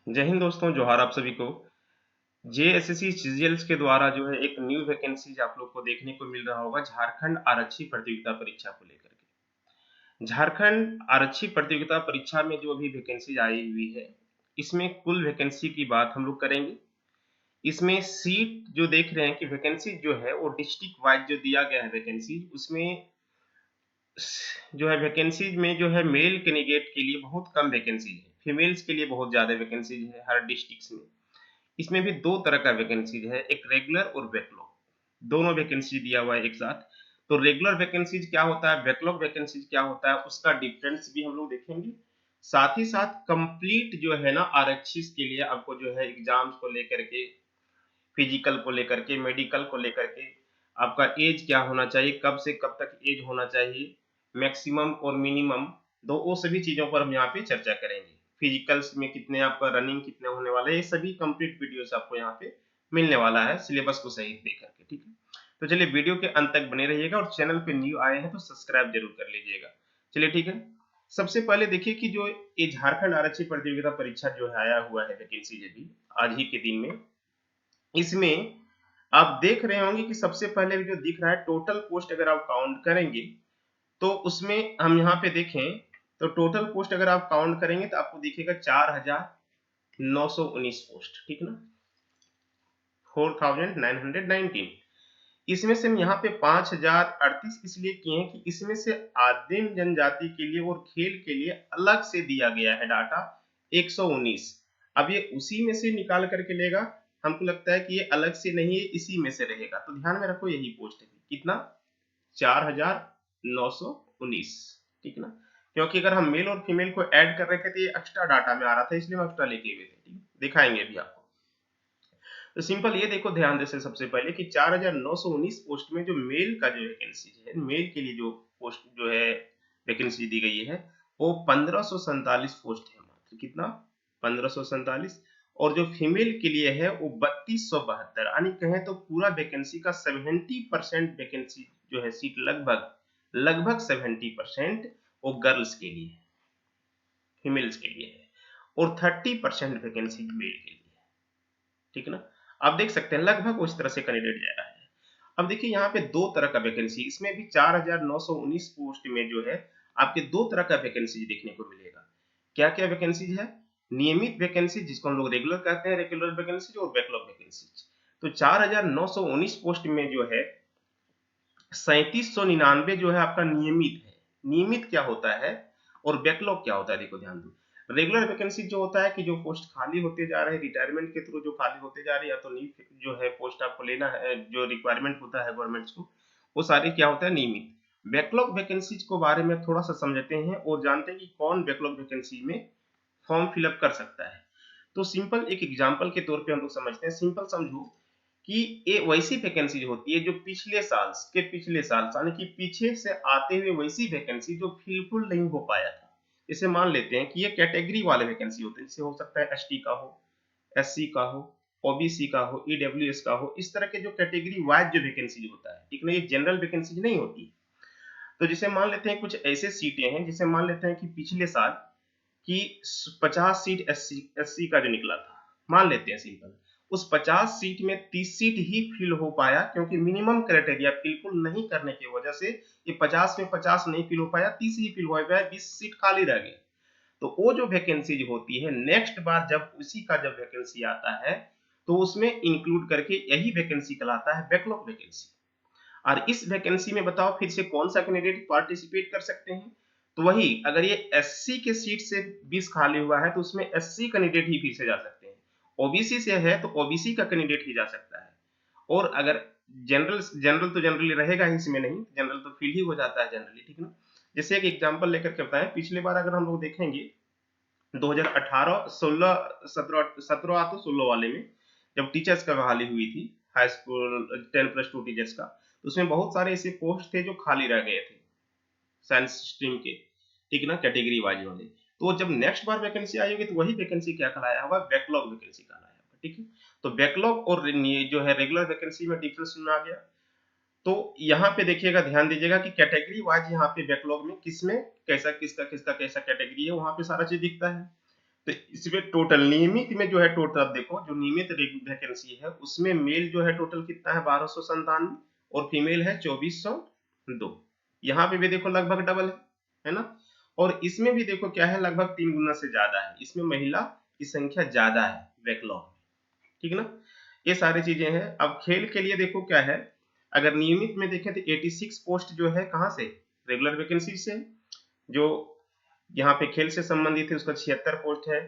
जय हिंद दोस्तों, जोहार आप सभी को। जेएसएससी सीजीएल्स के द्वारा जो है एक न्यू वैकेंसीज आप लोग को देखने को मिल रहा होगा झारखंड आरक्षी प्रतियोगिता परीक्षा को लेकर के। झारखंड आरक्षी प्रतियोगिता परीक्षा में जो अभी वैकेंसीज आई हुई है, इसमें कुल वैकेंसी की बात हम लोग करेंगे। इसमें सीट जो देख रहे हैं कि वैकेंसी जो है वो डिस्ट्रिक्ट वाइज जो दिया गया है वैकेंसी, उसमें जो है वैकेंसीज में जो है मेल कैंडिडेट के लिए बहुत कम वैकेंसी है, फीमेल्स के लिए बहुत ज्यादा वैकेंसीज है हर डिस्ट्रिक्ट में। इसमें भी दो तरह का वैकेंसीज है, एक रेगुलर और बैकलॉग, दोनों वैकेंसी दिया हुआ है एक साथ। तो रेगुलर वैकेंसीज क्या होता है, बैकलॉग वैकेंसीज क्या होता है, उसका डिफरेंस भी हम लोग देखेंगे। साथ ही साथ कंप्लीट जो है ना आरक्षित के लिए आपको जो है एग्जाम्स को लेकर के, फिजिकल को लेकर के, मेडिकल को लेकर के, आपका एज क्या होना चाहिए, कब से कब तक एज होना चाहिए, मैक्सिमम और मिनिमम, दो वो सभी चीजों पर हम यहाँ पे चर्चा करेंगे। फिजिकल्स में कितने आपका रनिंग कितने होने वाला है, ये सभी कंप्लीट वीडियोस आपको यहाँ पे मिलने वाला है सिलेबस को सही देख करके, ठीक है। तो चलिए वीडियो के अंत तक बने रहिएगा और चैनल पे न्यू आए हैं तो सब्सक्राइब जरूर कर लीजिएगा। चलिए ठीक है। सबसे पहले देखिए कि जो ये झारखंड आरक्षी प्रतियोगिता परीक्षा जो है आया हुआ है वैकेंसी भी आज ही के दिन में, इसमें आप देख रहे होंगे कि सबसे पहले जो दिख रहा है टोटल पोस्ट, अगर आप काउंट करेंगे तो उसमें हम यहाँ पे देखें तो टोटल पोस्ट अगर आप काउंट करेंगे तो आपको दिखेगा 4,919 पोस्ट, ठीक ना, 4,919। इसमें से हम यहाँ पे 5,038 इसलिए किए हैं कि इसमें से आदिम जनजाति के लिए और खेल के लिए अलग से दिया गया है डाटा 119। अब ये उसी में से निकाल करके लेगा, हमको लगता है कि ये अलग से नहीं है, इसी में से रहेगा। तो ध्यान में रखो यही पोस्ट है, कितना, 4,919, ठीक ना। क्योंकि अगर हम मेल और फीमेल को ऐड कर रहे थे तो ये एक्स्ट्रा डाटा में आ रहा था, इसलिए हम एक्स्ट्रा लेके हुए थे, ठीक है? दिखाएंगे अभी आपको। तो सिंपल ये देखो ध्यान से सबसे पहले कि 4,919 पोस्ट में जो मेल का जो वैकेंसी है, मेल के लिए जो पोस्ट जो है वैकेंसी दी गई है वो 1547 पोस्ट है मात्र, कितना, 1547। और जो फीमेल के लिए है वो 3272, यानी कहें तो पूरा वैकेंसी का 70% वैकेंसी जो है सीट, लगभग लगभग 70% वो गर्ल्स के लिए है, फीमेल्स के लिए है, और 30% वैकेंसी मेल के लिए है, ठीक ना। आप देख सकते हैं लगभग उस तरह से कैंडिडेट जा रहा है। अब देखिए यहाँ पे दो तरह का वैकेंसी, इसमें भी 4,919 पोस्ट में जो है आपके दो तरह का वैकेंसी देखने को मिलेगा। क्या क्या वैकेंसी है, नियमित वैकेंसी जिसको हम लोग रेगुलर कहते हैं, रेगुलर वैकेंसी और बैकलॉग वैकेंसी। तो 4,919 पोस्ट में जो है 3799 जो है आपका नियमित है। नियमित क्या होता है और बैकलॉग क्या होता है, देखो ध्यान दो। रेगुलर वैकेंसी जो होता है कि जो पोस्ट खाली होते जा रहे हैं रिटायरमेंट के थ्रू, जो खाली होते जा रहे हैं, या तो न्यू जो है पोस्ट आपको लेना है, जो रिक्वायरमेंट होता है गवर्नमेंट को, वो सारे क्या होता है, नियमित। बैकलॉग वैकेंसीज को बारे में थोड़ा सा समझते हैं और जानते हैं कि कौन बैकलॉग वैकेंसी में फॉर्म फिलअप कर सकता है। तो सिंपल एक एग्जांपल के तौर पे हम लोग समझते हैं, सिंपल समझो कि ये वैसी वैकेंसी होती है जो पिछले साल यानी कि पीछे से आते हुए वैसी वैकेंसी जो फिलफुल नहीं हो पाया था। जैसे मान लेते हैं कि ये कैटेगरी वाले वैकेंसी होते हैं, जैसे हो सकता है एसटी का हो, एससी का हो, ओबीसी का हो, ईडब्ल्यूएस का हो, इस तरह के जो कैटेगरी वाइज जो वैकेंसी होता है, ठीक ना, ये जनरल वैकेंसी नहीं होती। तो जैसे मान लेते हैं कुछ ऐसे सीटें हैं, जैसे मान लेते हैं कि पिछले साल कि 50 सीट एससी एससी का जो निकला था, मान लेते हैं सिंपल, उस 50 सीट में 30 सीट ही फिल हो पाया, क्योंकि मिनिमम क्राइटेरिया फिलफुल नहीं करने की वजह से ये 50 में 50 नहीं फिल हो पाया, 30 ही फिल हो पाया, 20 सीट खाली रह गई। तो वो जो वैकेंसी जो होती है नेक्स्ट बार जब उसी का जब वैकेंसी आता है तो उसमें इंक्लूड करके यही वैकेंसी कहलाता है बैकलॉग वैकेंसी। और इस वैकेंसी में बताओ फिर से कौन सा कैंडिडेट पार्टिसिपेट कर सकते हैं, तो वही अगर ये एससी के सीट से 20 खाली हुआ है तो उसमें एससी कैंडिडेट ही फिर से जा सकते हैं, ओबीसी से है तो ओबीसी का कैंडिडेट ही जा सकता है, और अगर जनरल जनरल तो जनरली रहेगा ही इसमें, नहीं जनरल तो फिल ही हो जाता है जनरली, ठीक ना। जैसे एक एग्जांपल लेकर के बताएं, पिछले बार अगर हम लोग देखेंगे 2018 16 17 17 तो 16 वाले में जब टीचर्स का बहाली हुई थी, हाई स्कूल 10+2 टीचर्स का, तो उसमें बहुत सारे ऐसे पोस्ट थे जो खाली रह गए थे साइंस स्ट्रीम के, ठीक ना, कैटेगरी वाइज वाले। तो जब नेक्स्ट बार वैकेंसी आई होगी तो वही वैकेंसी क्या कहलाया होगा, बैकलॉग वैकेंसी कहलाया होगा, ठीक है। तो बैकलॉग और जो है रेगुलर वैकेंसी में डिफरेंस में आ गया। तो यहाँ पे देखिएगा, ध्यान दीजिएगा कि कैटेगरी वाइज यहाँ पे बैकलॉग में किसमें कैसा किसका किसका कैसा कैटेगरी है, वहां पे सारा चीज दिखता है। तो इसमें टोटल नियमित में जो है टोटल आप देखो जो नियमित वैकेंसी है उसमें मेल जो है टोटल कितना है 1297 और फीमेल है 2402। यहाँ पे भी देखो लगभग डबल है ना। और इसमें भी देखो क्या है लगभग 3 गुना से ज्यादा है, इसमें महिला की संख्या ज्यादा है बैकलॉग, ठीक ना। ये सारी चीजें हैं। अब खेल के लिए देखो क्या है, अगर नियमित में देखें तो 86 पोस्ट जो है कहाँ से, रेगुलर वैकेंसी से। जो यहाँ पे खेल से संबंधित है उसका 76 पोस्ट है।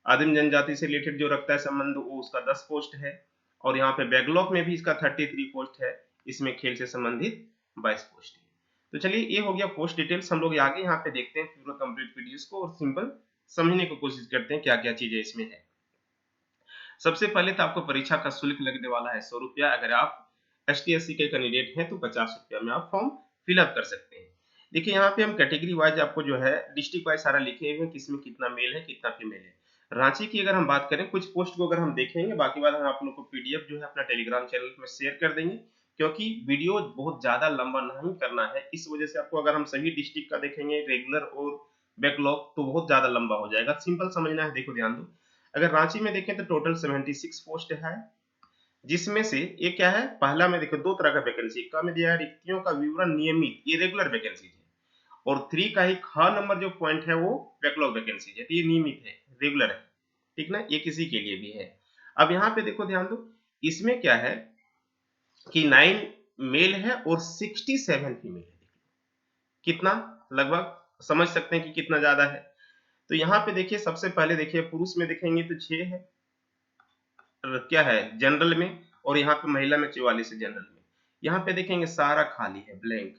आदिम जनजाति से रिलेटेड जो रखता है संबंध वो उसका 10 पोस्ट है। और यहाँ पे बैकलॉग में भी इसका 33 पोस्ट है, इसमें खेल से संबंधित 22 पोस्ट है। तो चलिए ये हो गया पोस्ट डिटेल्स। हम लोग आगे यहाँ पे देखते हैं पूरा कंप्लीट वीडियोस को और सिंपल समझने की कोशिश करते हैं क्या क्या चीजें इसमें है। सबसे पहले तो आपको परीक्षा का शुल्क लगने वाला है 100 रुपया। अगर आप ST/SC के कैंडिडेट हैं तो 50 रुपया में आप फॉर्म फिलअप कर सकते हैं। देखिए यहाँ पे हम कैटेगरी वाइज आपको जो है डिस्ट्रिक्ट वाइज सारा लिखे हुए हैं, किसमें कितना मेल है कितना फीमेल है। रांची की अगर हम बात करें कुछ पोस्ट को अगर हम देखेंगे, बाकी बात हम आप लोग को PDF जो है अपना टेलीग्राम चैनल में शेयर कर देंगे, क्योंकि वीडियो बहुत ज्यादा लंबा नहीं करना है। इस वजह से आपको अगर हम सभी डिस्ट्रिक्ट का देखेंगे रेगुलर और बैकलॉग तो बहुत ज्यादा लंबा हो जाएगा। सिंपल समझना है, देखो ध्यान दो। अगर रांची में देखें तो टोटल 76 पोस्ट है, जिसमें से ये क्या है, पहला में देखो दो तरह का वैकेंसी का में दिया है रिक्तियों का विवरण नियमित, ये रेगुलर वैकेंसी है। और 3 का ही ख नंबर जो पॉइंट है वो बैकलॉग वैकेंसी है, तो ये नियमित है, रेगुलर है, ठीक ना। ये किसी के लिए भी है। अब यहाँ पे देखो ध्यान दो, इसमें क्या है कि 9 मेल है और 67 फीमेल है। कितना, लगभग समझ सकते हैं कि कितना ज्यादा है। तो यहाँ पे देखिए सबसे पहले देखिए पुरुष में देखेंगे तो 6 है, क्या है जनरल में, और यहाँ पे महिला में 44 है जनरल में। यहाँ पे देखेंगे सारा खाली है, ब्लैंक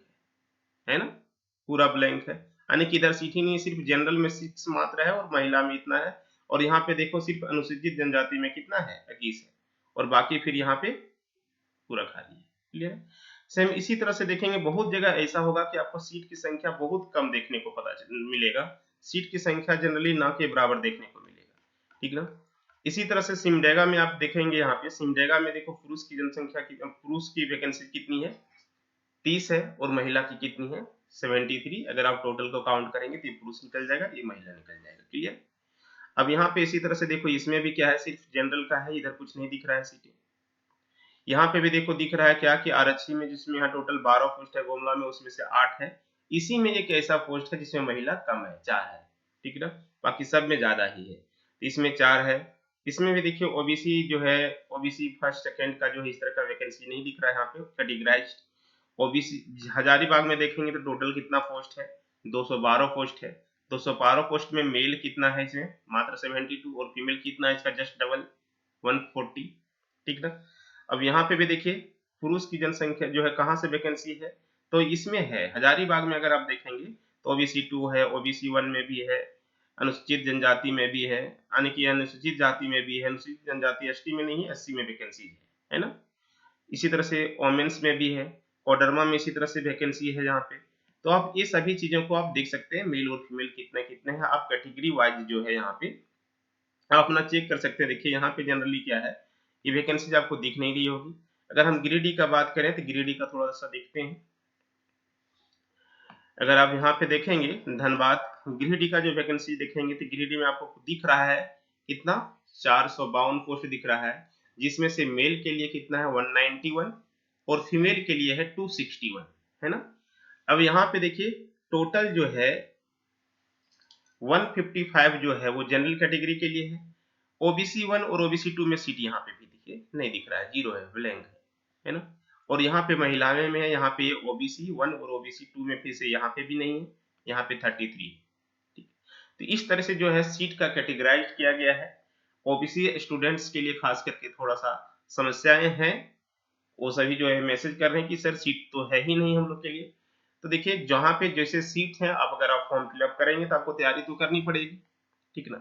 है ना, पूरा ब्लैंक है, यानी कि इधर सीट ही नहीं है, सिर्फ जनरल में 6 मात्र है और महिला में इतना है। और यहाँ पे देखो सिर्फ अनुसूचित जनजाति में कितना है, 21 है, और बाकी फिर यहाँ पे पूरा खाली है। क्लियर है। सेम इसी तरह से देखेंगे बहुत जगह ऐसा होगा कि आपको सीट की संख्या बहुत कम देखने को मिलेगा, सीट की संख्या जनरली ना के बराबर देखने को मिलेगा, ठीक ना। इसी तरह से सिमडेगा में आप देखेंगे, यहाँ पे सिमडेगा में देखो पुरुष की जनसंख्या की, पुरुष की वैकेंसी कितनी है 30 है, और महिला की कितनी है 73। अगर आप टोटल को काउंट करेंगे तो ये पुरुष निकल जाएगा, ये महिला निकल जाएगा। क्लियर। अब यहाँ पे इसी तरह से देखो इसमें भी क्या है, सिर्फ जनरल का है, इधर कुछ नहीं दिख रहा है सीटें। यहाँ पे भी देखो दिख रहा है क्या कि आरक्षी में, जिसमें यहाँ टोटल 12 पोस्ट है, गोमला में उसमें से 8 है। इसी में एक ऐसा पोस्ट है जिसमें महिला कम है, 4 है, ठीक ना, बाकी सब में ज्यादा ही है। तो इसमें 4 है। इसमें भी देखिए ओबीसी जो है, ओबीसी फर्स्ट सेकंड का जो है इस तरह का वैकेंसी नहीं दिख रहा है यहाँ पे कैटेगराइज्ड। ओबीसी हजारीबाग में देखेंगे तो टोटल कितना पोस्ट है, 212 पोस्ट है। 212 पोस्ट में मेल कितना है इसमें, मात्र 72, और फीमेल कितना है इसका जस्ट डबल 140, ठीक ना। अब यहाँ पे भी देखिए पुरुष की जनसंख्या जो है कहाँ से वैकेंसी है, तो इसमें है हजारीबाग में। अगर आप देखेंगे तो ओबीसी 2 है, ओबीसी 1 में भी है, अनुसूचित जनजाति में भी है, यानी कि अनुसूचित जाति में भी है, अनुसूचित जनजाति एसटी में नहीं है, एससी में वैकेंसी है ना। इसी तरह से वोमेन्स में भी है, कोडरमा में इसी तरह से वैकेंसी है यहाँ पे। तो आप ये सभी चीजों को आप देख सकते हैं, मेल और फीमेल कितने कितने हैं, आप कैटेगरी वाइज जो है यहाँ पे आप अपना चेक कर सकते हैं। देखिए यहाँ पे जनरली क्या है, ये वैकेंसीज आपको दिख नहीं रही होगी। अगर हम गिरिडीह का बात करें तो गिरिडीह का थोड़ा सा देखते हैं। अगर आप यहाँ पे देखेंगे धनबाद गिरिडीह का जो वैकेंसी देखेंगे तो गिरिडीह में आपको दिख रहा है कितना, 452 पोस्ट दिख रहा है, जिसमें से मेल के लिए कितना है 191 और फीमेल के लिए है 261, है ना। अब यहाँ पे देखिए टोटल जो है 155 जो है वो जनरल कैटेगरी के लिए है। ओबीसी 1 और ओबीसी 2 में सीट यहाँ पे भी देखिए नहीं दिख रहा है, जीरो है, ब्लैंक है ना। और यहाँ पे महिलाएं में है, यहाँ पे ओबीसी 1 और ओबीसी 2 में फिर से यहाँ पे भी नहीं है, यहाँ पे 33, ठीक। तो इस तरह से जो है सीट का कैटेगराइज किया गया है। ओबीसी स्टूडेंट्स के लिए खास करके थोड़ा सा समस्याएं हैं, वो सभी जो है मैसेज कर रहे हैं कि सर सीट तो है ही नहीं हम लोग के लिए। तो देखिए जहाँ पे जैसे सीट है, आप अगर आप फॉर्म फिलअप करेंगे तो आपको तैयारी तो करनी पड़ेगी, ठीक ना।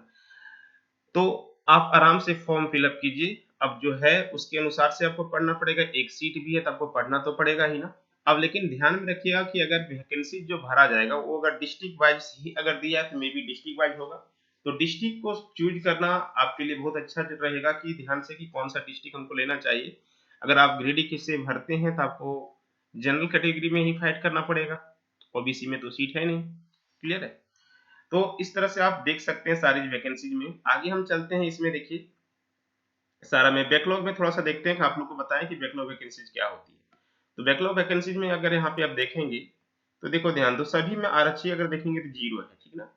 तो आप आराम से फॉर्म फिलअप कीजिए। अब जो है उसके अनुसार से आपको पढ़ना पड़ेगा, एक सीट भी है तो आपको पढ़ना तो पड़ेगा ही ना। अब लेकिन ध्यान में रखिएगा कि अगर वैकेंसी जो भरा जाएगा वो अगर डिस्ट्रिक्ट वाइज ही अगर दिया है तो मे बी डिस्ट्रिक्ट वाइज होगा। तो डिस्ट्रिक्ट को चूज करना आपके लिए बहुत अच्छा रहेगा कि ध्यान से कि कौन सा डिस्ट्रिक्ट हमको लेना चाहिए। अगर आप गिरिडीह से भरते हैं तो आपको जनरल कैटेगरी में ही फाइट करना पड़ेगा, ओबीसी में तो सीट है नहीं। क्लियर है। तो इस तरह से आप देख सकते हैं सारी वैकेंसीज में। आगे हम चलते हैं, इसमें देखिए सारा में बैकलॉग में थोड़ा सा देखते हैं कि आप लोग को बताएं कि बैकलॉग वैकेंसीज क्या होती है। तो बैकलॉग वैकेंसीज में अगर यहाँ पे आप देखेंगे तो देखो ध्यान दो, सभी में आरक्षी अगर देखेंगे तो 0 है, ठीक ना।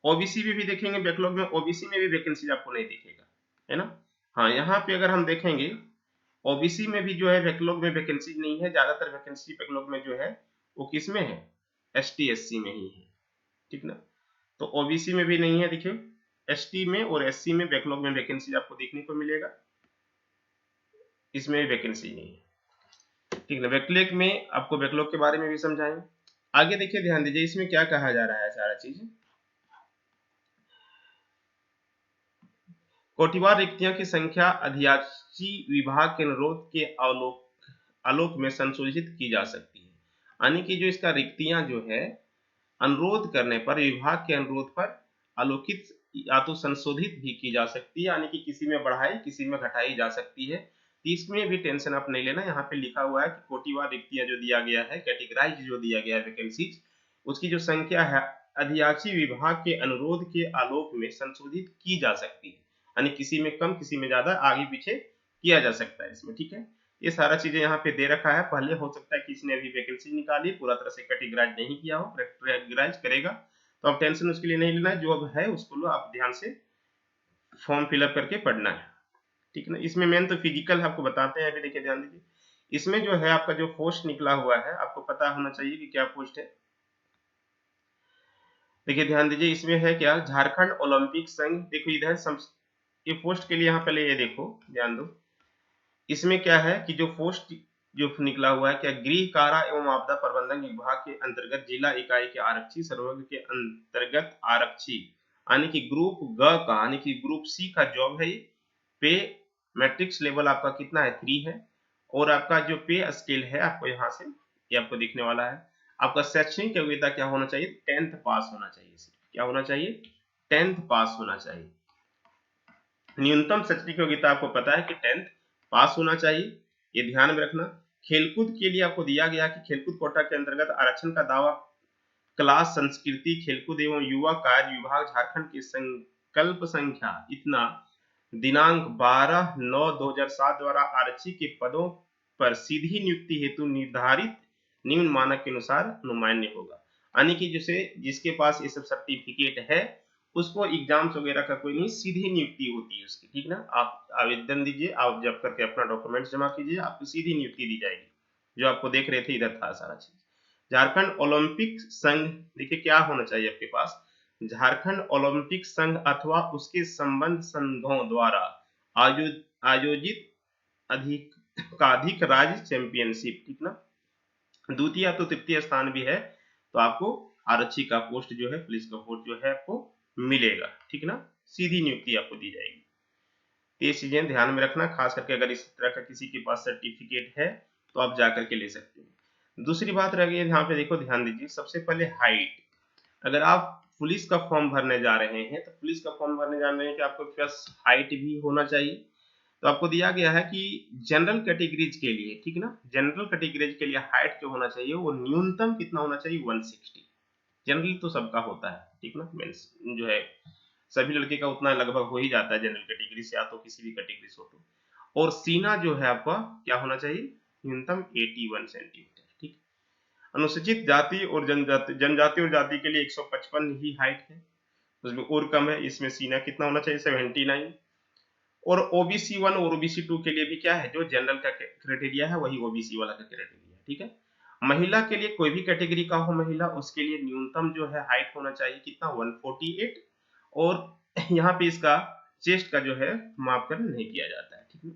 ओबीसी में भी देखेंगे बैकलॉग में, ओबीसी में भी वैकेंसीज आपको नहीं दिखेगा, है ना। हाँ, यहाँ पे अगर हम देखेंगे ओबीसी में भी जो है बैकलॉग में वैकेंसी नहीं है, ज्यादातर वैकेंसी बैकलॉग में जो है वो किस में है, एसटी एससी में ही है, ठीक ना। तो ओबीसी में भी नहीं है, देखिए एसटी में और एससी में बैकलॉग में वैकेंसी आपको देखने को मिलेगा, इसमें भी वैकेंसी नहीं है, ठीक ना। बैकलॉग में आपको बैकलॉग के बारे में भी समझाएं। आगे देखिए ध्यान दीजिए, इसमें क्या कहा जा रहा है सारा चीज। कोटिवार रिक्तियों की संख्या अध्याक्षी विभाग के अनुरोध के आलोक में संशोधित की जा सकती है। यानी कि जो इसका रिक्तियां जो है अनुरोध करने पर, विभाग के अनुरोध पर आलोकित या तो संशोधित भी की जा सकती है, यानी कि किसी में बढ़ाई किसी में घटाई जा सकती है। तो इसमें भी टेंशन आप नहीं लेना, यहाँ पे लिखा हुआ है कि कोटिवार रिक्तियां जो दिया गया है, कैटेगराइज जो दिया गया है वैकेंसीज, उसकी जो संख्या है अध्याक्षी विभाग के अनुरोध के आलोक में संशोधित की जा सकती है, यानी किसी में कम किसी में ज्यादा आगे पीछे किया जा सकता है इसमें, ठीक है। ये सारा चीजें यहाँ पे दे रखा है। पहले हो सकता है कि इसने अभी वैकेंसी निकाली, पूरा तरह से कैटेगराइज नहीं किया हो, कैटेगराइज करेगा तो आप टेंशन उसके लिए नहीं लेना है, जो अब है उसको लो आप ध्यान से फॉर्म फिलअप करके पढ़ना है, ठीक है ना। इसमें मेन तो फिजिकल आपको बताते हैं, अभी देखिए ध्यान दीजिए, इसमें जो है आपका जो पोस्ट निकला हुआ है आपको पता होना चाहिए कि क्या पोस्ट है। देखिए ध्यान दीजिए, इसमें है क्या, झारखंड ओलंपिक संघ। देखो इधर ये पोस्ट के लिए यहाँ पहले ये देखो ध्यान दो, इसमें क्या है कि जो पोस्ट जो निकला हुआ है क्या, गृह कारा एवं आपदा प्रबंधन विभाग के अंतर्गत जिला इकाई के आरक्षी सर्वोच्च के अंतर्गत आरक्षी, यानी कि ग्रुप ग का, यानी कि ग्रुप सी का जॉब है ये। पे मैट्रिक्स लेवल आपका कितना है, 3 है। और आपका जो पे स्केल है आपको यहाँ से ये आपको दिखने वाला है। आपका शैक्षणिक योग्यता क्या होना चाहिए, 10th पास होना चाहिए, क्या होना चाहिए, 10th पास होना चाहिए। न्यूनतम शैक्षणिक योग्यता आपको पता है कि 10th पास होना चाहिए, ये ध्यान में रखना। खेलकूद के लिए आपको दिया गया कि खेलकूद कोटा के अंतर्गत आरक्षण का दावा क्लास संस्कृति खेलकूद एवं युवा कार्य विभाग झारखंड की संकल्प संख्या इतना दिनांक 12/9/2007 द्वारा आरक्षी के पदों पर सीधी नियुक्ति हेतु निर्धारित निम्न मानक के अनुसार अनुमान्य होगा, यानी कि जैसे जिसके पास ये सब सर्टिफिकेट है उसको एग्जाम्स वगैरह का कोई नहीं, सीधी नियुक्ति होती है उसकी, ठीक ना। आप आवेदन दीजिए, आप जब करके अपना डॉक्यूमेंट्स जमा कीजिए, आपको सीधी नियुक्ति दी जाएगी, जो आपको देख रहे थे इधर था सारा चीज। झारखंड ओलंपिक संघ, देखिए क्या होना चाहिए आपके पास, झारखंड ओलंपिक संघ अथवा उसके संबंध संघों द्वारा आयोजित अधिक राज्य चैंपियनशिप, ठीक ना। द्वितीय या तो तृतीय स्थान भी है तो आपको आरक्षी का पोस्ट जो है, पुलिस का पोस्ट जो है आपको मिलेगा, ठीक ना। सीधी नियुक्ति आपको दी जाएगी। ये चीजें ध्यान में रखना, खास करके अगर इस तरह का किसी के पास सर्टिफिकेट है तो आप जाकर के ले सकते हैं। दूसरी बात रह गई यहाँ पे, देखो ध्यान दीजिए, सबसे पहले हाइट। अगर आप पुलिस का फॉर्म भरने जा रहे हैं तो पुलिस का फॉर्म भरने जा रहे हैं कि आपके पास हाइट भी होना चाहिए। तो आपको दिया गया है कि जनरल कैटेगरीज के लिए, ठीक ना, जनरल कैटेगरीज के लिए हाइट जो होना चाहिए वो न्यूनतम कितना होना चाहिए, 160। जनरल तो सबका होता है, ठीक ना, मीन्स जो है सभी लड़के का उतना लगभग हो ही जाता है जनरल कैटेगरी से, या तो किसी भी कैटेगरी से हो तो। और सीना जो है आपका क्या होना चाहिए, न्यूनतम 81 सेंटीमीटर, ठीक। अनुसूचित जाति और जनजाति और जाति के लिए 155 ही हाइट है, उसमें और कम है, इसमें सीना कितना होना चाहिए, 79। और ओबीसी 1 और ओबीसी 2 के लिए भी क्या है, जो जनरल का क्राइटेरिया है वही ओबीसी वाला का क्राइटेरिया है, ठीक है। महिला के लिए कोई भी कैटेगरी का हो महिला, उसके लिए न्यूनतम जो है हाइट होना चाहिए कितना, 148। और यहाँ पे इसका चेस्ट का जो है मापकरण नहीं किया जाता है, ठीक है।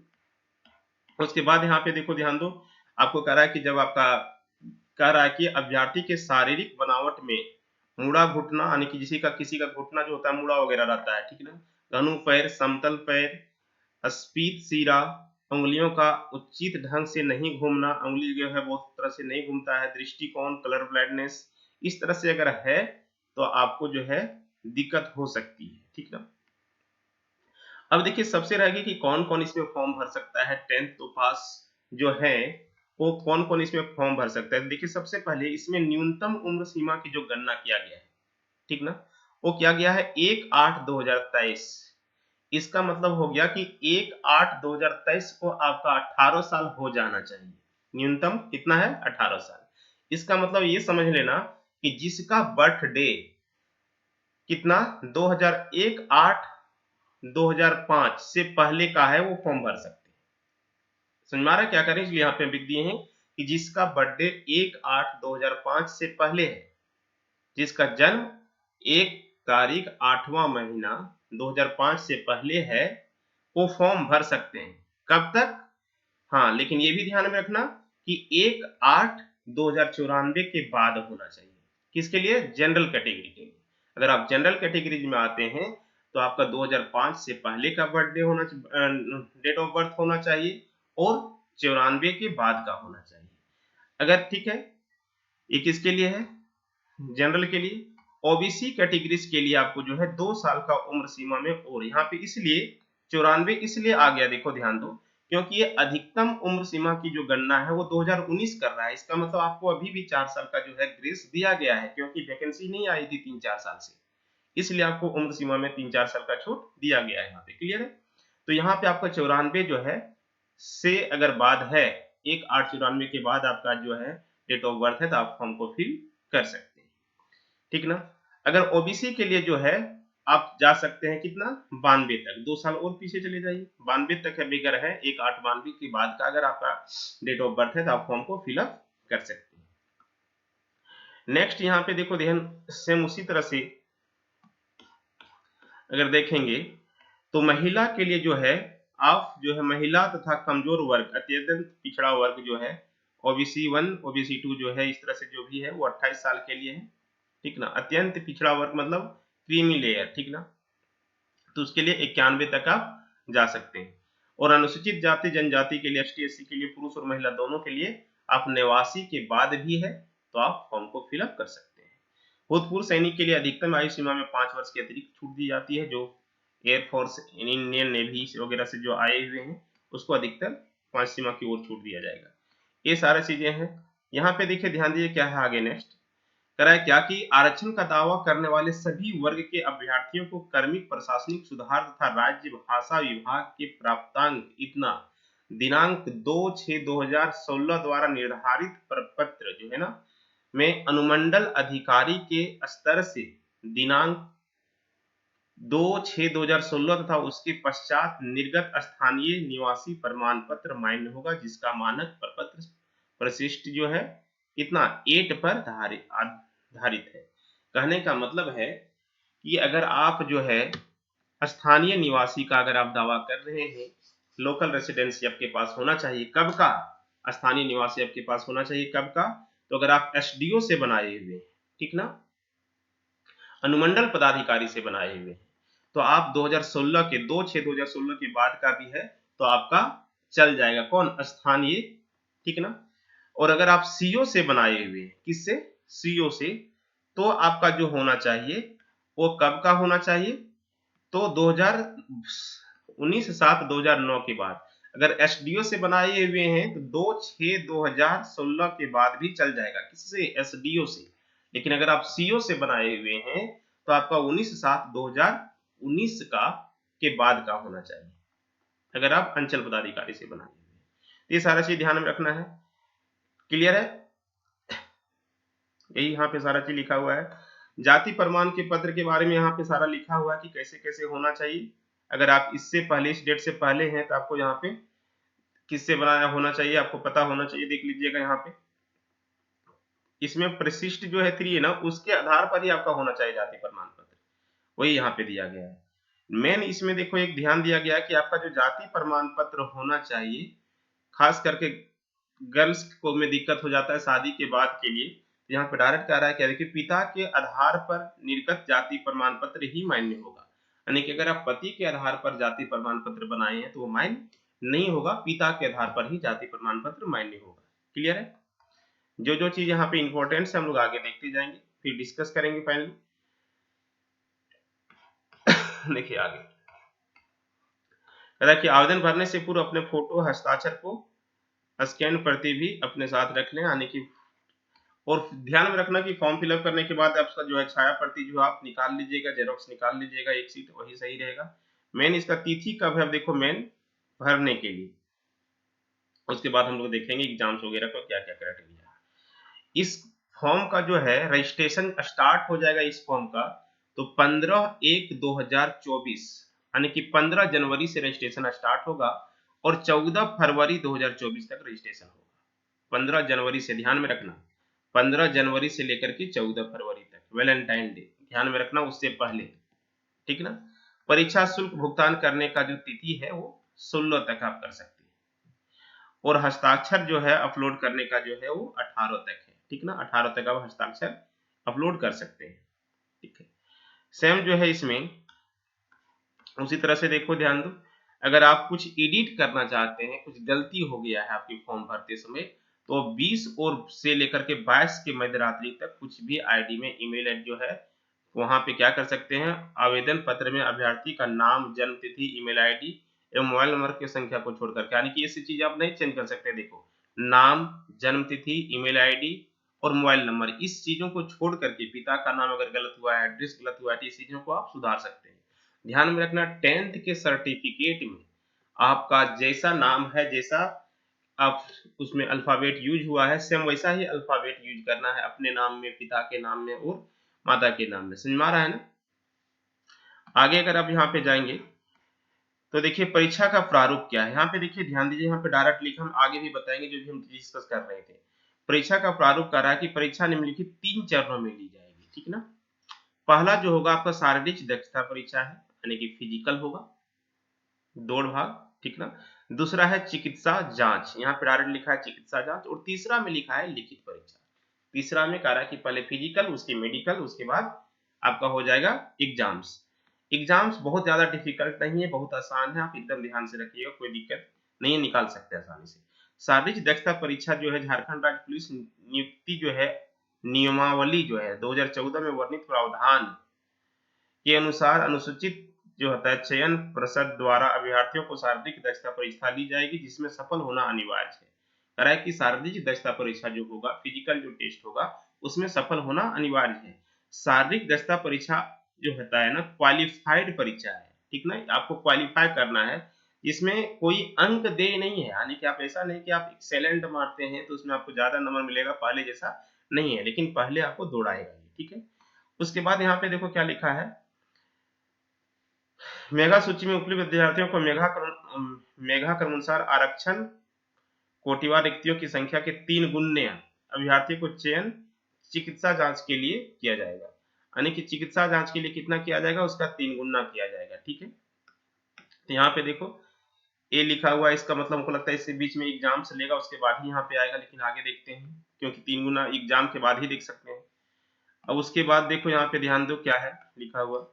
उसके बाद यहाँ पे देखो ध्यान दो, आपको कह रहा है कि जब आपका कह रहा है कि अभ्यर्थी के शारीरिक बनावट में मुड़ा घुटना, यानी कि किसी का घुटना जो होता है मुड़ा वगैरह रहता है, ठीक ना। घनु पैर, समतल पैर, स्फीत सिरा, उंगलियों का उचित ढंग से नहीं घूमना, उंगली जो है बहुत तरह से नहीं घूमता है, दृष्टिकोण, कलर ब्लाइंडनेस, इस तरह से अगर है तो आपको जो है दिक्कत हो सकती है, ठीक ना। अब देखिए सबसे रहेगी कि कौन कौन इसमें फॉर्म भर सकता है, 10th तो पास जो है वो कौन कौन इसमें फॉर्म भर सकता है। देखिए सबसे पहले इसमें न्यूनतम उम्र सीमा की जो गणना किया गया है, ठीक ना, वो किया गया है 1/8/2023। इसका मतलब हो गया कि 1/8/2023 को आपका 18 साल हो जाना चाहिए। न्यूनतम कितना है? 18 साल। इसका मतलब ये समझ लेना कि जिसका बर्थडे कितना 2001 8 2005 से पहले का है वो फॉर्म भर सकते हैं। समझ में आ रहा है क्या करें? इसलिए यहाँ पे लिख दिए हैं कि जिसका बर्थडे 1/8/2005 से पहले है, जिसका जन्म 1 तारीख 8वां महीना 2005 से पहले है, वो फॉर्म भर सकते हैं। कब तक? हाँ, लेकिन ये भी ध्यान में रखना कि 1/8/2094 के बाद होना चाहिए। किसके लिए? जनरल कैटेगरी के लिए। अगर आप जनरल कैटेगरी में आते हैं तो आपका 2005 से पहले का बर्थडे होना, डेट ऑफ बर्थ होना चाहिए और 94 के बाद का होना चाहिए। अगर ठीक है, ये किसके लिए है? जनरल के लिए। ओबीसी कैटेगरीज के लिए आपको जो है 2 साल का उम्र सीमा में, और यहाँ पे इसलिए 94 इसलिए आ गया, देखो ध्यान दो, क्योंकि ये अधिकतम उम्र सीमा की जो गणना है वो 2019 कर रहा है। इसका मतलब आपको अभी भी 4 साल का जो है ग्रेस दिया गया है, क्योंकि वैकेंसी नहीं आई थी 3-4 साल से, इसलिए आपको उम्र सीमा में 3-4 साल का छूट दिया गया है। यहाँ पे क्लियर है? तो यहाँ पे आपका 94 जो है से अगर बाद है, 1/8/94 के बाद आपका जो है डेट ऑफ बर्थ है, तो आप फॉर्म को फिल कर सकते हैं। ठीक ना? अगर ओबीसी के लिए जो है आप जा सकते हैं कितना? 92 तक। 2 साल और पीछे चले जाइए, 92 तक अगर है, 1/8/92 के बाद का अगर आपका डेट ऑफ बर्थ है तो आप फॉर्म को फिलअप कर सकते हैं। नेक्स्ट यहाँ पे देखो ध्यान, सेम उसी तरह से अगर देखेंगे तो महिला के लिए जो है, आप जो है महिला तथा कमजोर वर्ग, अत्यंत पिछड़ा वर्ग जो है, ओबीसी 1 ओबीसी 2 जो है, इस तरह से जो भी है वो 28 साल के लिए है। ठीक ना? अत्यंत पिछड़ा वर्ग मतलब क्रीमी लेयर। ठीक ना? तो उसके लिए 91 तक आप जा सकते हैं। और अनुसूचित जाति जनजाति के लिए, एसटी एससी के लिए, पुरुष और महिला दोनों के लिए आप 89 के बाद भी है तो आप फॉर्म को फिलअप कर सकते हैं। भूतपूर्व सैनिक के लिए अधिकतम आयु सीमा में 5 वर्ष की अतिरिक्त छूट दी जाती है। जो एयरफोर्स, इंडियन नेवी वगैरह से जो आए हुए हैं उसको अधिकतर 5 सीमा की ओर छूट दिया जाएगा। ये सारी चीजें हैं। यहाँ पे देखिए, ध्यान दीजिए क्या है आगे। नेक्स्ट करा है क्या कि आरक्षण का दावा करने वाले सभी वर्ग के अभ्यर्थियों को कार्मिक प्रशासनिक सुधार तथा राज्य भाषा विभाग के प्राप्तांक इतना दिनांक 2/6/2016 द्वारा निर्धारित प्रपत्र जो है ना में अनुमंडल अधिकारी के स्तर से दिनांक 2/6/2016 तथा उसके पश्चात निर्गत स्थानीय निवासी प्रमाण पत्र मान्य होगा, जिसका मानक प्रपत्र प्रशिष्ट जो है कितना 8 पर आधारित है। कहने का मतलब है कि अगर आप जो है स्थानीय निवासी का अगर आप दावा कर रहे हैं, लोकल रेसिडेंसी आपके पास होना चाहिए। कब का? स्थानीय निवासी आपके पास होना चाहिए कब का? तो अगर आप एसडीओ से बनाए हुए हैं, ठीक ना, अनुमंडल पदाधिकारी से बनाए हुए हैं, तो आप 2016 के 2/6/2016 के बाद का भी है तो आपका चल जाएगा। कौन? स्थानीय। ठीक ना? और अगर आप सीओ से बनाए हुए हैं, किससे? सीओ से, तो आपका जो होना चाहिए वो कब का होना चाहिए? तो 2019/7/2009 के बाद। अगर एसडीओ से बनाए हुए हैं तो 2/6/2016 के बाद भी चल जाएगा। किससे? एसडीओ से। लेकिन अगर आप सीओ से बनाए हुए हैं तो आपका 19/7/2019 का के बाद का होना चाहिए, अगर आप अंचल पदाधिकारी से बनाए हुए हैं। ये सारा चीज ध्यान में रखना है। क्लियर है? यही यहाँ पे सारा चीज लिखा हुआ है। जाति प्रमाण के पत्र के बारे में यहाँ पे सारा लिखा हुआ है कि कैसे कैसे होना चाहिए। अगर आप इससे पहले, इस डेट से पहले हैं तो आपको यहाँ पे किससे बनाया होना चाहिए आपको पता होना चाहिए। देख लीजिएगा यहाँ पे, इसमें प्रशिष्ट जो है 3 है ना, उसके आधार पर ही आपका होना चाहिए जाति प्रमाण पत्र, वही यहाँ पे दिया गया है। मेन इसमें देखो एक ध्यान दिया गया है कि आपका जो जाति प्रमाण पत्र होना चाहिए, खास करके गर्ल्स को में दिक्कत हो जाता है शादी के बाद के लिए, यहाँ पे डायरेक्ट कह रहा है क्या, देखिए पिता के आधार पर निर्गत जाति प्रमाण पत्र ही मान्य होगा। यानी कि अगर आप पति के आधार पर जाति प्रमाण पत्र बनाए हैं तो वो मान्य नहीं होगा, पिता के आधार पर ही जाति प्रमाण पत्र मान्य होगा। क्लियर है? जो जो चीज यहाँ पे इंपॉर्टेंट है हम लोग आगे देखते जाएंगे, फिर डिस्कस करेंगे फाइनली। देखिए आगे कह रहा है कि आवेदन भरने से पूर्व अपने फोटो हस्ताक्षर को स्कैन प्रति भी अपने साथ रख लें, यानी कि और ध्यान में रखना कि फॉर्म फिलअप करने के बाद आपका जो है छाया प्रति जो आप निकाल लीजिएगा, जेरॉक्स निकाल लीजिएगा एक सीट, वही सही रहेगा। मेन इसका तिथि कब है, अब देखो मेन भरने के लिए, उसके बाद हम लोग देखेंगे एग्जाम्स वगैरह को क्या क्या क्राइटेरिया। इस फॉर्म का जो है रजिस्ट्रेशन स्टार्ट हो जाएगा इस फॉर्म का तो 15/1/2024 यानी कि 15 जनवरी से रजिस्ट्रेशन स्टार्ट होगा और 14 फरवरी 2024 तक रजिस्ट्रेशन होगा। 15 जनवरी से, ध्यान में रखना, 15 जनवरी से लेकर के 14 फरवरी तक, वैलेंटाइन डे ध्यान में रखना, उससे पहले, ठीक ना। परीक्षा शुल्क भुगतान करने का जो तिथि है वो 16 तक आप कर सकते हैं और हस्ताक्षर जो है अपलोड करने का जो है वो 18 तक है, ठीक ना। 18 तक आप हस्ताक्षर अपलोड कर सकते हैं, ठीक है। सेम जो है इसमें उसी तरह से देखो, ध्यान दो, अगर आप कुछ एडिट करना चाहते हैं, कुछ गलती हो गया है आपके फॉर्म भरते समय, तो 20 और से लेकर के 22 के मध्य रात्रि तक कुछ भी आईडी में ईमेल ऐड जो है वहां पे क्या कर सकते हैं, आवेदन पत्र में अभ्यर्थी का नाम, जन्म तिथि, ईमेल आईडी एवं मोबाइल नंबर की संख्या को छोड़ करके, यानी कि ऐसी चीज आप नहीं चेंज कर सकते। देखो, नाम, जन्म तिथि, ईमेल आईडी और मोबाइल नंबर, इस चीजों को छोड़ करके, पिता का नाम अगर गलत हुआ है, एड्रेस गलत हुआ है, तो इस चीजों को आप सुधार सकते हैं। ध्यान में रखना, 10th के सर्टिफिकेट में आपका जैसा नाम है, जैसा आप उसमें अल्फाबेट यूज हुआ है, सेम वैसा ही अल्फाबेट यूज करना है अपने नाम में, पिता के नाम में और माता के नाम में। समझ में आ रहा है ना। आगे अगर आप यहाँ पे जाएंगे तो देखिए परीक्षा का प्रारूप क्या है। यहाँ पे देखिए, ध्यान दीजिए, यहाँ पे डायरेक्ट लिखा, हम आगे भी बताएंगे जो भी हम डिस्कस कर रहे थे। परीक्षा का प्रारूप कर रहा है कि परीक्षा निम्नलिखित 3 चरणों में ली जाएगी, ठीक ना। पहला जो होगा आपका शारीरिक दक्षता परीक्षा है, यानी कि फिजिकल होगा, दौड़ भाग, ठीक ना। दूसरा है चिकित्सा जांच, यहाँ पे डायरेक्ट लिखा है चिकित्सा जांच, और तीसरा में लिखा है लिखित परीक्षा। तीसरा में कह रहा है कि पहले फिजिकल, उसके मेडिकल, उसके बाद आपका हो जाएगा एग्जाम्स। एग्जाम्स बहुत ज्यादा डिफिकल्ट नहीं है, बहुत आसान है, आप एकदम ध्यान से रखिएगा, कोई दिक्कत नहीं है, निकाल सकते हैं आसानी से। शारीरिक दक्षता परीक्षा जो है झारखंड राज्य पुलिस नियुक्ति जो है नियमावली जो है 2014 में वर्णित प्रावधान के अनुसार अनुसूचित जो होता है चयन परिषद द्वारा अभ्यर्थियों को शारीरिक दक्षता परीक्षा ली जाएगी, जिसमें सफल होना अनिवार्य है। कह रहा है कि शारीरिक दक्षता परीक्षा जो होगा, फिजिकल जो टेस्ट होगा, उसमें सफल होना अनिवार्य है। शारीरिक दक्षता परीक्षा जो होता है ना, क्वालिफाइड परीक्षा है, ठीक ना, आपको क्वालिफाई करना है, इसमें कोई अंक दे नहीं है, यानी कि आप ऐसा नहीं कि आप एक्सेलेंट मारते हैं तो उसमें आपको ज्यादा नंबर मिलेगा, पहले जैसा नहीं है, लेकिन पहले आपको दौड़ाएगा, ठीक है। उसके बाद यहाँ पे देखो क्या लिखा है, मेगा सूची में उपलब्ध विद्यार्थियों को मेघा क्रमानुसार आरक्षण कोटिवार रिक्तियों की संख्या के 3 गुने अभ्यर्थियों को चयन चिकित्सा जांच के लिए किया जाएगा, यानी कि चिकित्सा जांच के लिए कितना किया जाएगा, उसका 3 गुना किया जाएगा, ठीक है। तो यहाँ पे देखो ए लिखा हुआ है, इसका मतलब हमको लगता है इससे बीच में एग्जाम से लेगा, उसके बाद ही यहाँ पे आएगा, लेकिन आगे देखते हैं, क्योंकि 3 गुना एग्जाम के बाद ही देख सकते हैं। अब उसके बाद देखो यहाँ पे ध्यान दो क्या है लिखा हुआ,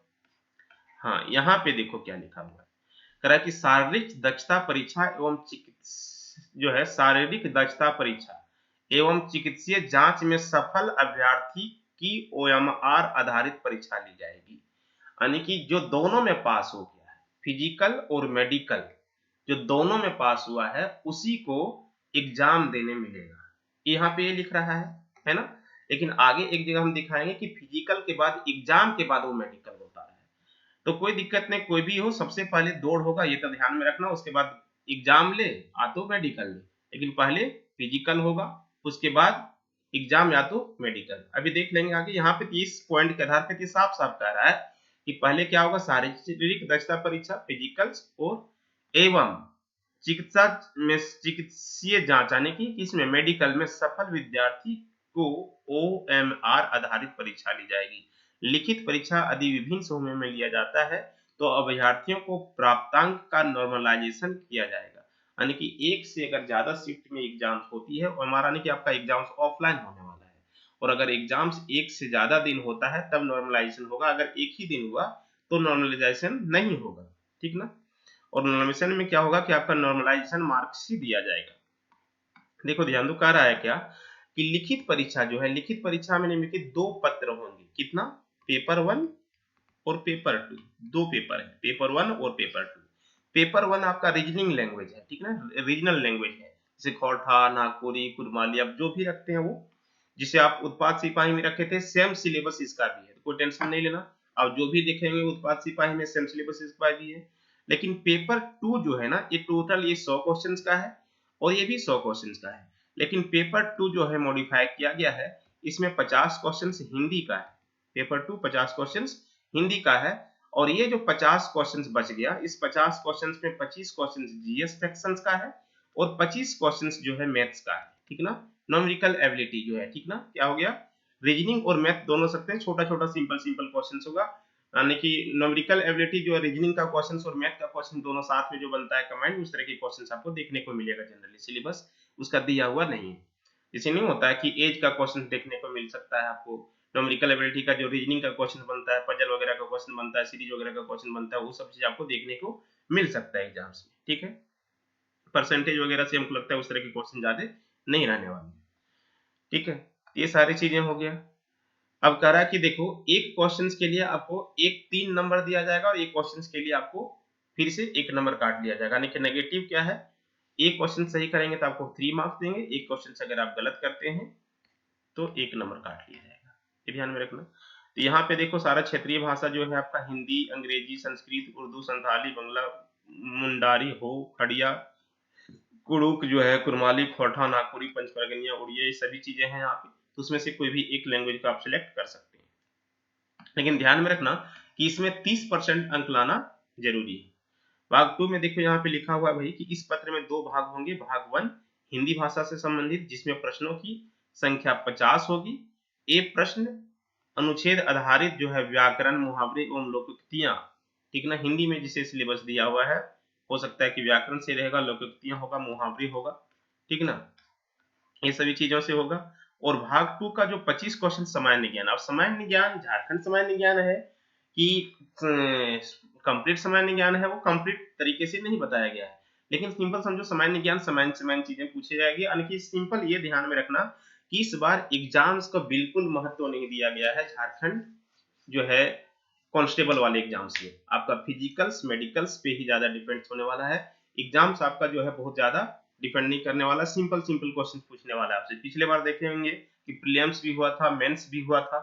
हाँ यहाँ पे देखो क्या लिखा हुआ है, कह रहा है कि शारीरिक दक्षता परीक्षा एवं जो है शारीरिक दक्षता परीक्षा एवं चिकित्सीय जांच में सफल अभ्यर्थी की ओएमआर आधारित परीक्षा ली जाएगी, यानी कि जो दोनों में पास हो गया है, फिजिकल और मेडिकल, जो दोनों में पास हुआ है उसी को एग्जाम देने मिलेगा। यहाँ पे ये लिख रहा है ना, लेकिन आगे एक जगह हम दिखाएंगे कि फिजिकल के बाद एग्जाम के बाद वो मेडिकल होता है। तो कोई दिक्कत नहीं, कोई भी हो, सबसे पहले दौड़ होगा, ये तो ध्यान में रखना, उसके बाद एग्जाम ले या तो मेडिकल ले, लेकिन पहले फिजिकल होगा, उसके बाद एग्जाम या तो मेडिकल। अभी देख लेंगे आगे, यहाँ पे 30 पॉइंट के आधार पर साफ साफ कह रहा है कि पहले क्या होगा, शारीरिक दक्षता परीक्षा फिजिकल और एवं चिकित्सा में चिकित्सीय जांच, यानी कि इसमें मेडिकल में सफल विद्यार्थी को ओएमआर आधारित परीक्षा ली जाएगी। लिखित परीक्षा यदि विभिन्न समूहों में लिया जाता है तो अभ्यर्थियों को प्राप्तांक का नॉर्मलाइजेशन किया जाएगा, यानी कि एक से अगर ज्यादा शिफ्ट में एग्जाम होती है, और हमारा नहीं कि आपका एग्जाम्स ऑफलाइन होने वाला है, और अगर एग्जाम्स एक से ज्यादा दिन होता है तब नॉर्मलाइजेशन होगा, अगर एक ही दिन हुआ तो नॉर्मलाइजेशन नहीं होगा, ठीक ना। और नॉर्मलाइजेशन में क्या होगा कि आपका नॉर्मलाइजेशन मार्क्स ही दिया जाएगा। देखो ध्यान दो, कह रहा है क्या कि लिखित परीक्षा जो है, लिखित परीक्षा में निम्नलिखित 2 पत्र होंगे, कितना, पेपर 1 और पेपर 2, 2 पेपर है, पेपर 1 और पेपर 2। पेपर 1 आपका रीजनिंग लैंग्वेज है, ठीक ना, रीजनल लैंग्वेज है, जैसे खोरठा, नागपुरी, कुरमाली, आप जो भी रखते हैं वो, जिसे आप उत्पाद सिपाही में रखे थे, सेम सिलेबस इसका भी है, तो कोई टेंशन नहीं लेना। आप जो भी देखेंगे उत्पाद सिपाही में सेम सिलेबस इसका भी है। लेकिन पेपर 2 जो है ना, ये टोटल ये 100 क्वेश्चंस का है और ये भी 100 क्वेश्चंस का है। लेकिन पेपर 2 जो है मॉडिफाई किया गया है, इसमें 50 क्वेश्चंस हिंदी का है। पेपर 2 50 क्वेश्चंस हिंदी का है और ये जो 50 क्वेश्चंस बच गया, इस 50 क्वेश्चंस में 25 क्वेश्चंस जीएस सेक्शंस का है और 25 क्वेश्चंस जो है मैथ्स का है, ठीक ना। न्यूमेरिकल एबिलिटी जो है, ठीक ना, क्या हो गया, रीजनिंग और मैथ दोनों सकते हैं, छोटा छोटा सिंपल सिंपल क्वेश्चंस होगा, यानी कि न्यूमेरिकल एबिलिटी जो है रीजनिंग का क्वेश्चंस और मैथ का क्वेश्चन दोनों साथ में जो बनता है कमांड, उस तरह के क्वेश्चंस आपको देखने को मिलेगा। जनरली सिलेबस उसका दिया हुआ नहीं है, इसे नहीं होता है कि एज का क्वेश्चन देखने को मिल सकता है आपको। न्यूमेरिकल एबिलिटी का जो रीजनिंग का क्वेश्चन बनता है, पजल वगैरह का क्वेश्चन बनता है, सीरीज वगैरह का क्वेश्चन बनता है, वो सब चीज आपको देखने को मिल सकता है एग्जाम्स में, ठीक है। परसेंटेज वगैरह से हमको लगता है उस तरह के क्वेश्चन ज्यादा नहीं रहने वाले, ठीक है। ये सारी चीजें हो गया। अब कह रहा है कि देखो एक क्वेश्चन के लिए आपको एक 3 नंबर दिया जाएगा और एक क्वेश्चन के लिए आपको फिर से 1 नंबर काट लिया जाएगा, यानी कि नेगेटिव क्या है, एक क्वेश्चन सही करेंगे तो आपको 3 मार्क्स देंगे, एक क्वेश्चन अगर आप गलत करते हैं तो 1 नंबर काट लिया जाएगा, ये ध्यान में रखना। तो यहाँ पे देखो सारा क्षेत्रीय भाषा जो है आपका हिंदी, अंग्रेजी, संस्कृत, उर्दू, संथाली, बंगला, मुंडारी, हो, खड़िया, कुड़ुक जो है, कुरमाली, खोरठा, नागपुरी, पंचपर्गनिया, उड़िया, ये सभी चीजें हैं यहाँ पे, तो उसमें से कोई भी एक लैंग्वेज का आप सिलेक्ट कर सकते हैं। लेकिन ध्यान में रखना कि इसमें 30% अंक लाना जरूरी है। भाग 2 में देखो यहाँ पे लिखा हुआ है भाई कि इस पत्र में 2 भाग होंगे। भाग 1 हिंदी भाषा से संबंधित, जिसमें प्रश्नों की संख्या 50 होगी। ए प्रश्न अनुच्छेद आधारित जो है व्याकरण, मुहावरे एवं लोकोक्तियां, ठीक ना, हिंदी में जिसे सिलेबस दिया हुआ है, हो सकता है कि व्याकरण से रहेगा, लोकोक्तियां होगा, मुहावरे होगा, ठीक ना, ये सभी चीजों से होगा। और भाग 2 का जो 25 क्वेश्चन सामान्य ज्ञान, अब सामान्य ज्ञान झारखंड सामान्य ज्ञान है कि कंप्लीट सामान्य ज्ञान है, वो कंप्लीट तरीके से नहीं बताया गया है, लेकिन सिंपल समझो सामान्य ज्ञान, सामान्य सामान्य चीजें पूछी जाएगी, यानी कि सिंपल ये ध्यान में रखना कि इस बार एग्जाम्स का बिल्कुल महत्व नहीं दिया गया है झारखंड जो है कांस्टेबल वाले एग्जाम्स में, आपका फिजिकल्स मेडिकल्स पे ही ज्यादा डिपेंड होने वाला है। एग्जाम्स आपका जो है बहुत ज्यादा डिपेंड नहीं करने वाला, सिंपल सिंपल क्वेश्चन पूछने वाला है आपसे। पिछले बार देखे होंगे कि प्रीलिम्स भी हुआ था, मेंस भी हुआ था,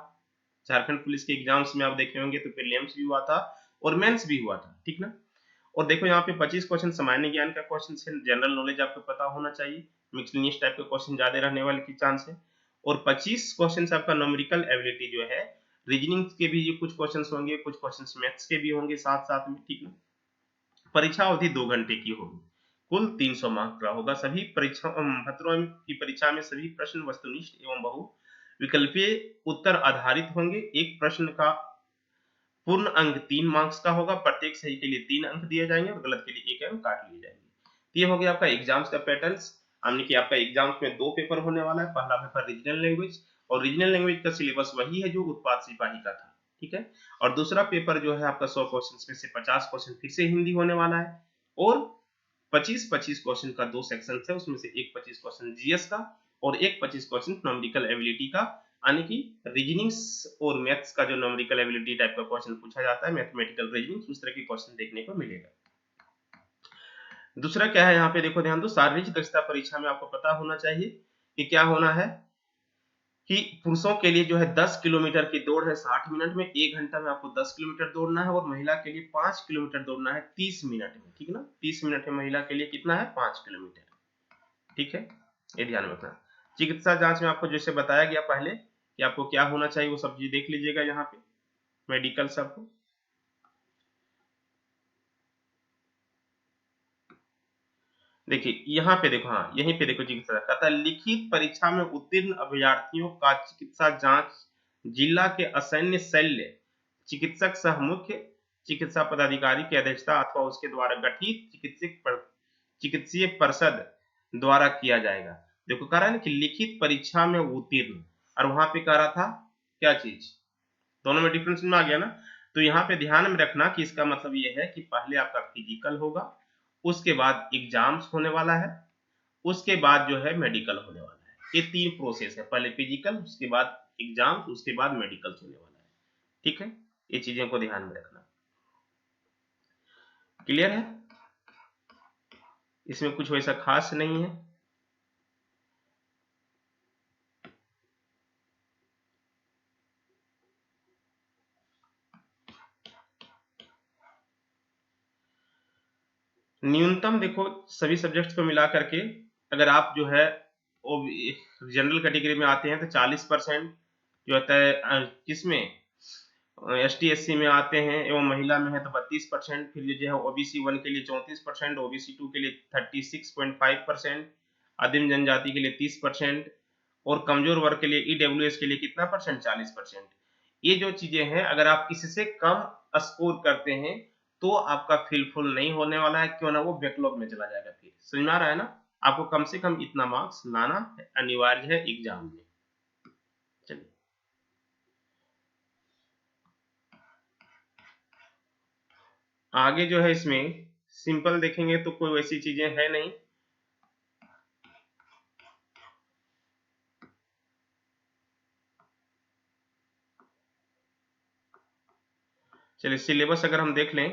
झारखंड पुलिस के एग्जाम्स में आप देखे होंगे तो प्रीलिम्स भी हुआ था और मेंस भी हुआ था, ठीक ना। और देखो यहाँ पे 25 क्वेश्चन सामान्य ज्ञान का क्वेश्चन है, जनरल नॉलेज आपको पता होना चाहिए, मिक्सलिनियस टाइप के क्वेश्चन ज्यादा रहने वाले की चांस है। और 25 क्वेश्चन आपका न्यूमेरिकल एबिलिटी जो है, रीजनिंग के भी कुछ क्वेश्चन होंगे, कुछ क्वेश्चन मैथ्स के भी होंगे साथ साथ में, ठीक ना। परीक्षा अवधि 2 घंटे की होगी, कुल 300 मार्क का होगा। सभी परीक्षा पत्रों की परीक्षा में सभी प्रश्न वस्तुनिष्ठ एवं बहु विकल्पीय उत्तर आधारित होंगे। एक प्रश्न का पूर्ण अंक 3 मार्क्स का होगा, प्रत्येक सही के लिए 3 अंक दिए जाएंगे और गलत के लिए 1 अंक काट लिए जाएंगे। ये हो गया आपका एग्जाम्स का पैटर्न, यानी कि आपका एग्जाम्स में 2 पेपर होने वाला है। पहला पेपर रीजनल लैंग्वेज, और रीजनल लैंग्वेज का सिलेबस वही है जो उत्पाद सिपाही का था, ठीक है। और दूसरा पेपर जो है आपका 100 क्वेश्चन में से 50 क्वेश्चन फिर से हिंदी होने वाला है, और 25-25 क्वेश्चन का 2 सेक्शन है, उसमें से एक 25 क्वेश्चन जीएस का और एक 25 क्वेश्चन न्यूमेरिकल एबिलिटी का, यानी कि रीजनिंग्स और मैथ्स का जो न्यूमेरिकल एबिलिटी टाइप का क्वेश्चन पूछा जाता है, मैथमेटिकल रीजनिंग, उस तरह के क्वेश्चन देखने को मिलेगा। दूसरा क्या है यहाँ पे देखो ध्यान दो, शारीरिक दक्षता परीक्षा में आपको पता होना चाहिए कि क्या होना है कि पुरुषों के लिए जो है 10 किलोमीटर की दौड़ है 60 मिनट में, 1 घंटा में आपको 10 किलोमीटर दौड़ना है, और महिला के लिए 5 किलोमीटर दौड़ना है 30 मिनट में, ठीक ना। 30 मिनट में महिला के लिए कितना है, 5 किलोमीटर, ठीक है, ये ध्यान में रखना। चिकित्सा जांच में आपको जैसे बताया गया पहले कि आपको क्या होना चाहिए, वो सब चीज देख लीजिएगा यहाँ पे, मेडिकल सब। देखिए यहाँ पे देखो, हाँ यहीं पे देखो, चिकित्सा कहता है लिखित परीक्षा में उत्तीर्ण अभ्यर्थियों का चिकित्सा जांच जिला के असैन्य शल्य चिकित्सक सह मुख्य चिकित्सा पदाधिकारी की अध्यक्षता अथवा उसके द्वारा गठित चिकित्सीय परिषद द्वारा किया जाएगा। देखो कह रहा है ना कि लिखित परीक्षा में उत्तीर्ण, और वहां पे कह रहा था क्या चीज, दोनों में डिफरेंस में आ गया ना। तो यहाँ पे ध्यान में रखना कि इसका मतलब ये है कि पहले आपका फिजिकल होगा, उसके बाद एग्जाम्स होने वाला है, उसके बाद जो है मेडिकल होने वाला है। ये 3 प्रोसेस है, पहले फिजिकल, उसके बाद एग्जाम्स, उसके बाद मेडिकल होने वाला है, ठीक है। ये चीजें को ध्यान में रखना, क्लियर है, इसमें कुछ वैसा खास नहीं है। न्यूनतम देखो सभी सब्जेक्ट्स को मिला करके अगर आप जो है वो जनरल कैटेगरी में आते हैं तो 40% जो होता है किसमें एस टी एस सी में आते हैं एवं महिला में है तो 32%, फिर जो है ओबीसी 1 के लिए 34%, ओबीसी 2 के लिए 36.5%, आदिम जनजाति के लिए 30% और कमजोर वर्ग के लिए ईडब्ल्यूएस के लिए कितना परसेंट 40%। ये जो चीजें हैं अगर आप इससे कम स्कोर करते हैं तो आपका फिलफुल नहीं होने वाला है, क्यों ना वो बैकलॉग में चला जाएगा। फिर समझ में आ रहा है ना, आपको कम से कम इतना मार्क्स लाना अनिवार्य है एग्जाम में। चलिए आगे जो है इसमें सिंपल देखेंगे तो कोई वैसी चीजें है नहीं। चलिए सिलेबस अगर हम देख लें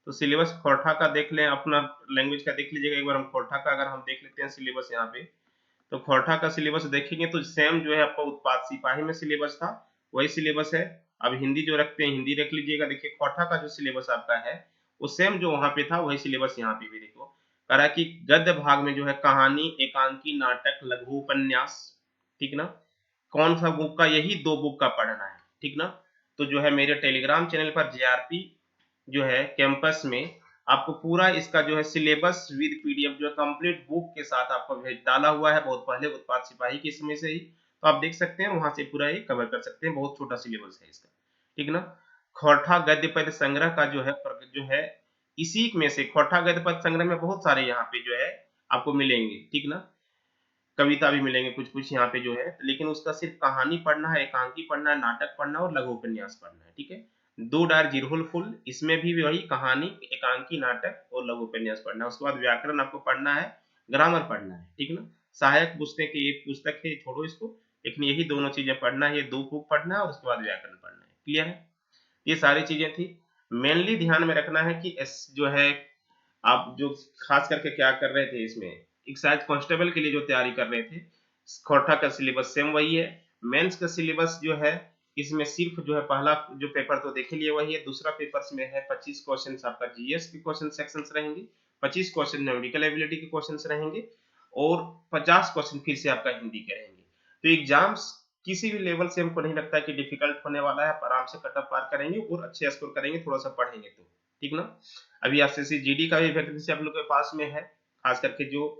तो सिलेबस खोरठा का देख लें, अपना लैंग्वेज का देख लीजिएगा एक बार। हम खोरठा का अगर हम देख लेते हैं सिलेबस यहाँ पे, तो खोरठा का सिलेबस देखेंगे तो सेम जो है आपका उत्पाद सिपाही में सिलेबस था वही सिलेबस है। अब हिंदी जो रखते हैं हिंदी रख लीजिएगा। देखिए खोरठा का जो सिलेबस आपका है वो सेम जो वहां पे था वही सिलेबस यहाँ पे भी देखो करा कि गद्य भाग में जो है कहानी, एकांकी, नाटक, लघु उपन्यास, ठीक ना, कौन सा बुक का, यही 2 बुक का पढ़ना है, ठीक ना। तो जो है मेरे टेलीग्राम चैनल पर जेआरपी जो है कैंपस में आपको पूरा इसका जो है सिलेबस विद पीडीएफ जो है कंप्लीट बुक के साथ आपको भेज डाला हुआ है बहुत पहले उत्पाद सिपाही के समय से ही, तो आप देख सकते हैं वहां से पूरा ये कवर कर सकते हैं। बहुत छोटा सिलेबस है इसका, ठीक ना। खोरठा गद्य पद्य संग्रह का जो है इसी में से खोरठा गद्य पद्य संग्रह में बहुत सारे यहाँ पे जो है आपको मिलेंगे, ठीक ना। कविता भी मिलेंगे कुछ कुछ यहाँ पे जो है, लेकिन उसका सिर्फ कहानी पढ़ना है, एकांकी पढ़ना है, नाटक पढ़ना है और लघु उपन्यास पढ़ना है, ठीक है। 2 डार जिरहुल फुल, इसमें भी वही कहानी, एकांकी, नाटक और लघु उपन्यास पढ़ना है। उसके बाद व्याकरण आपको पढ़ना है, ग्रामर पढ़ना है, ठीक ना। सहायक पुस्तक की एक पुस्तक है, छोड़ो इसको, लेकिन यही दोनों चीजें पढ़ना है, ये 2 बुक पढ़ना है और उसके बाद व्याकरण पढ़ना है। क्लियर है, ये सारी चीजें थी। मेनली ध्यान में रखना है कि एस जो है आप जो खास करके क्या कर रहे थे इसमें, एक शायद कांस्टेबल के लिए जो तैयारी कर रहे थे, खोरठा का सिलेबस सेम वही है। मेंस का सिलेबस जो है इसमें सिर्फ जो है पहला जो पेपर तो देख लिए वही है, दूसरा पेपर में है 25 क्वेश्चन आपका जीएस के क्वेश्चन सेक्शंस रहेंगे, 25 क्वेश्चन न्यूमेरिकल एबिलिटी के क्वेश्चंस रहेंगे और 50 क्वेश्चन फिर से आपका हिंदी के रहेंगे। तो एग्जाम्स किसी भी लेवल से हमको नहीं लगता कि डिफिकल्ट होने वाला है, आप आराम से कट ऑफ पार करेंगे और अच्छे स्कोर करेंगे थोड़ा सा पढ़ेंगे तो, ठीक ना। अभी एसएससी जीडी का भी वैकेंसी आप लोग के पास में है, खास करके जो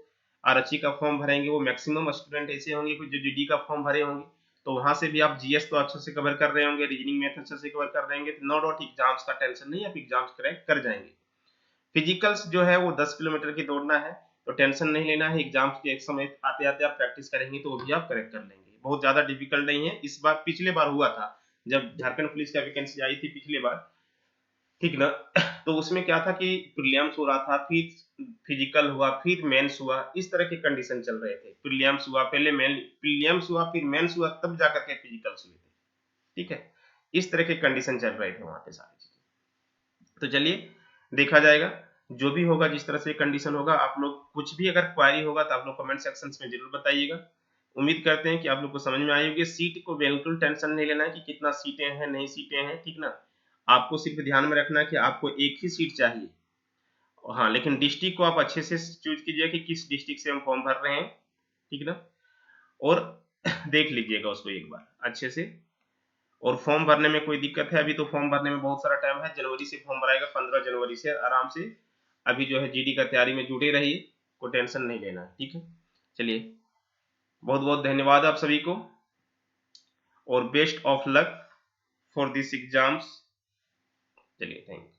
आरक्षी का फॉर्म भरेंगे वो मैक्सिमम स्टूडेंट ऐसे होंगे जो जीडी का फॉर्म भरे होंगे, तो वहां से भी आप जीएस तो अच्छे से कवर कर रहे होंगे, रीजनिंग मैथ अच्छे से कवर कर रहे होंगे, नो डाउट एग्जाम्स का टेंशन नहीं, आप एग्जाम्स क्रैक कर जाएंगे। फिजिकल्स जो है वो 10 किलोमीटर की दौड़ना है, तो टेंशन नहीं लेना है, एग्जाम्स के एक समय आते आते आप प्रैक्टिस करेंगे तो वो भी आप करेक्ट कर लेंगे, बहुत ज्यादा डिफिकल्ट नहीं है। इस बार पिछले बार हुआ था जब झारखंड पुलिस का वैकेंसी आई थी पिछले बार, ठीक ना, तो उसमें क्या था कि प्रीलिम्स हो रहा था, फिर फिजिकल हुआ, फिर मेंस हुआ, इस तरह के कंडीशन चल रहे थे। प्रीलिम्स हुआ पहले, मेन प्रीलिम्स हुआ फिर मेंस हुआ, तब जाकर के फिजिकल्स हुए थे, ठीक है। इस तरह के कंडीशन चल रहे थे वहां पे सारी चीजें। तो चलिए देखा जाएगा जो भी होगा, जिस तरह से कंडीशन होगा। आप लोग कुछ भी अगर क्वारी होगा तो आप लोग कमेंट सेक्शन में जरूर बताइएगा। उम्मीद करते हैं कि आप लोग को समझ में आई होगी। सीट को बिल्कुल टेंशन नहीं लेना है कि कितना सीटें हैं नहीं सीटें हैं, ठीक ना। आपको सिर्फ ध्यान में रखना है कि आपको एक ही सीट चाहिए, हाँ, लेकिन डिस्ट्रिक्ट को आप अच्छे से चूज कीजिए कि किस डिस्ट्रिक्ट से हम फॉर्म भर रहे हैं, ठीक ना। और देख लीजिएगा उसको एक बार अच्छे से। और फॉर्म भरने में कोई दिक्कत है, अभी तो फॉर्म भरने में बहुत सारा टाइम है, जनवरी से फॉर्म भराएगा, 15 जनवरी से आराम से अभी जो है जीडी का तैयारी में जुटे रहिए, कोई टेंशन नहीं लेना है, ठीक है। चलिए बहुत बहुत धन्यवाद आप सभी को और best of luck for this exams. चलिए थैंक यू।